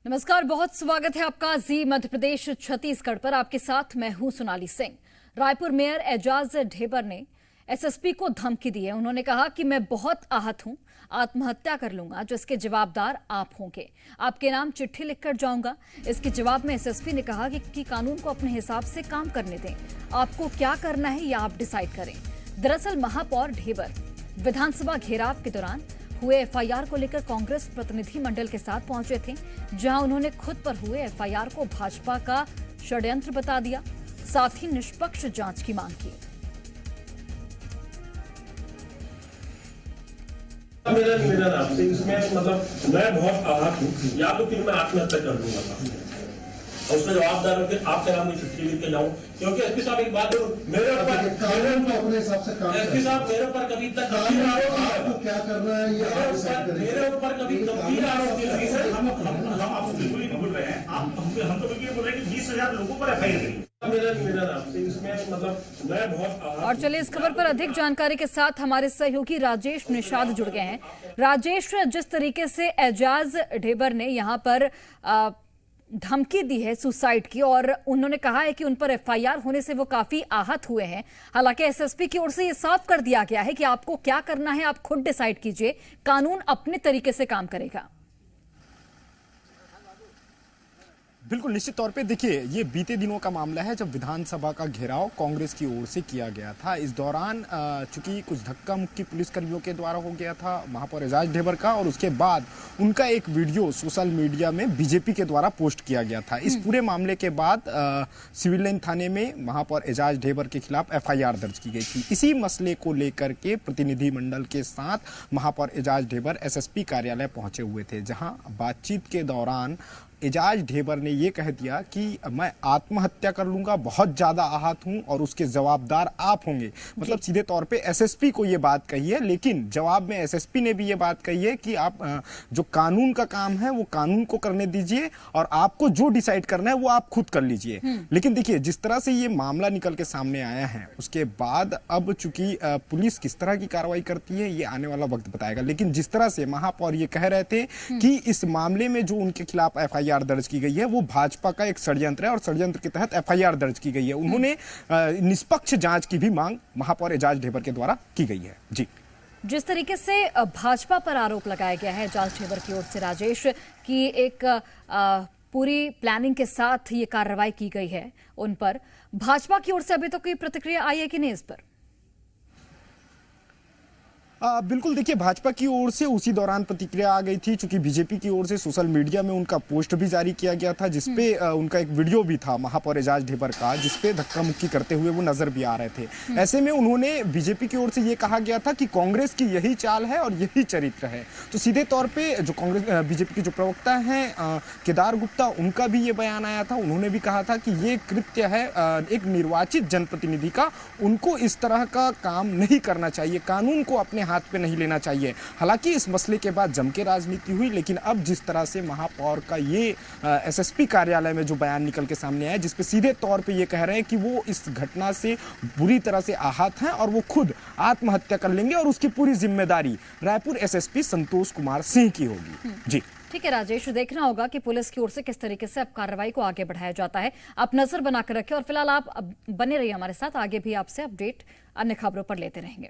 नमस्कार, बहुत स्वागत है आपका जी मध्य प्रदेश छत्तीसगढ़ पर। आपके साथ मैं हूं सोनाली सिंह। रायपुर मेयर एजाज ढेबर ने एसएसपी को धमकी दी है। उन्होंने कहा कि मैं बहुत आहत हूं, आत्महत्या कर लूंगा, जिसके जवाबदार आप होंगे। आपके नाम चिट्ठी लिखकर जाऊंगा। इसके जवाब में एसएसपी ने कहा कि कानून को अपने हिसाब से काम करने दें। आपको क्या करना है या आप डिसाइड करें। दरअसल महापौर ढेबर विधानसभा घेराव के दौरान हुए एफआईआर को लेकर कांग्रेस प्रतिनिधि मंडल के साथ पहुंचे थे, जहां उन्होंने खुद पर हुए एफआईआर को भाजपा का षड्यंत्र बता दिया, साथ ही निष्पक्ष जांच की मांग की। मेरा निवेदन आपसे इसमें मतलब मैं बहुत आहत हूँ, या तो फिर मैं आत्महत्या कर लूंगा और उसका जवाबदार होकर आपके नाम में चिट्ठी लिख के जाऊं। क्योंकि एसपी साहब एक बात मेरे ऊपर अपने हिसाब से काम एसपी साहब मेरे ऊपर कभी तक आपको क्या करना है ये मेरे ऊपर कभी गंभीर आरोप नहीं। हम आपको बिल्कुल ही नहीं बोल रहे हैं। हम तो बिल्कुल बोल रहे हैं कि 20,000 लोगों पर एफआईआर करी। मेरा निवेदन आपसे इसमें मतलब मैं बहुत आहत। और चलिए इस खबर पर अधिक जानकारी के साथ हमारे सहयोगी राजेश निषाद जुड़ गए हैं। राजेश, जिस तरीके से एजाज ढेबर ने यहाँ पर धमकी दी है सुसाइड की, और उन्होंने कहा है कि उन पर एफआईआर होने से वो काफी आहत हुए हैं। हालांकि एसएसपी की ओर से ये साफ कर दिया गया है कि आपको क्या करना है आप खुद डिसाइड कीजिए, कानून अपने तरीके से काम करेगा। बिल्कुल निश्चित तौर पे देखिए, ये बीते दिनों का मामला है जब विधानसभा का घेराव कांग्रेस की ओर से किया गया था। इस दौरान चूंकि कुछ धक्का मुक्की पुलिसकर्मियों के द्वारा हो गया था महापौर एजाज ढेबर का, और उसके बाद उनका एक वीडियो सोशल मीडिया में बीजेपी के द्वारा पोस्ट किया गया था। इस पूरे मामले के बाद सिविल लाइन थाने में महापौर एजाज ढेबर के खिलाफ एफआईआर दर्ज की गई थी। इसी मसले को लेकर के प्रतिनिधि मंडल के साथ महापौर एजाज ढेबर एसएसपी कार्यालय पहुंचे हुए थे, जहां बातचीत के दौरान एजाज ढेबर ने यह कह दिया कि मैं आत्महत्या कर लूंगा, बहुत ज्यादा आहत हूं और उसके जवाबदार आप होंगे। मतलब सीधे तौर पे एसएसपी को यह बात कही है, लेकिन जवाब में एसएसपी ने भी यह बात कही है कि आप जो कानून का काम है वो कानून को करने दीजिए और आपको जो डिसाइड करना है वो आप खुद कर लीजिए। लेकिन देखिए, जिस तरह से ये मामला निकल के सामने आया है उसके बाद अब चूंकि पुलिस किस तरह की कार्रवाई करती है ये आने वाला वक्त बताएगा। लेकिन जिस तरह से महापौर ये कह रहे थे कि इस मामले में जो उनके खिलाफ एफआईआर दर्ज की गई है वो भाजपा का एक षड्यंत्र है और षड्यंत्र के तहत एफआईआर दर्ज की गई है। उन्होंने निष्पक्ष जांच की भी मांग महापौर एजाज ढेबर के द्वारा की गई है। जी, जिस तरीके से भाजपा पर आरोप लगाया गया है एजाज ढेबर की ओर से, राजेश, कि एक पूरी प्लानिंग के साथ ये कार्रवाई की गई है उन पर, भाजपा की ओर से अभी तो कोई प्रतिक्रिया आई है कि नहीं इस पर? बिल्कुल, देखिए, भाजपा की ओर से उसी दौरान प्रतिक्रिया आ गई थी, चूंकि बीजेपी की ओर से सोशल मीडिया में उनका पोस्ट भी जारी किया गया था, जिसपे उनका एक वीडियो भी था महापौर एजाज ढेबर का, जिसपे धक्का मुक्की करते हुए वो नजर भी आ रहे थे। ऐसे में उन्होंने बीजेपी की ओर से ये कहा गया था कि कांग्रेस की यही चाल है और यही चरित्र है। तो सीधे तौर पर जो कांग्रेस बीजेपी के जो प्रवक्ता हैं केदार गुप्ता, उनका भी ये बयान आया था। उन्होंने भी कहा था कि ये कृत्य है एक निर्वाचित जनप्रतिनिधि का, उनको इस तरह का काम नहीं करना चाहिए, कानून को अपने हाथ पे नहीं लेना चाहिए। हालांकि इस मसले के बाद जम के राजनीति हुई, लेकिन अब जिस तरह से महापौर का ये एसएसपी कार्यालय में जो बयान निकल के सामने आया, जिसपे सीधे तौर पे ये कह रहे हैं कि वो इस घटना से बुरी तरह से आहत हैं और वो खुद आत्महत्या कर लेंगे और उसकी पूरी जिम्मेदारी रायपुर एसएसपी संतोष कुमार सिंह की होगी। जी, ठीक है राजेश, देखना होगा कि पुलिस की ओर से किस तरीके से अब कार्रवाई को आगे बढ़ाया जाता है। आप नजर बनाकर रखें और फिलहाल आप बने रहिए हमारे साथ, आगे भी आपसे अपडेट अन्य खबरों पर लेते रहेंगे।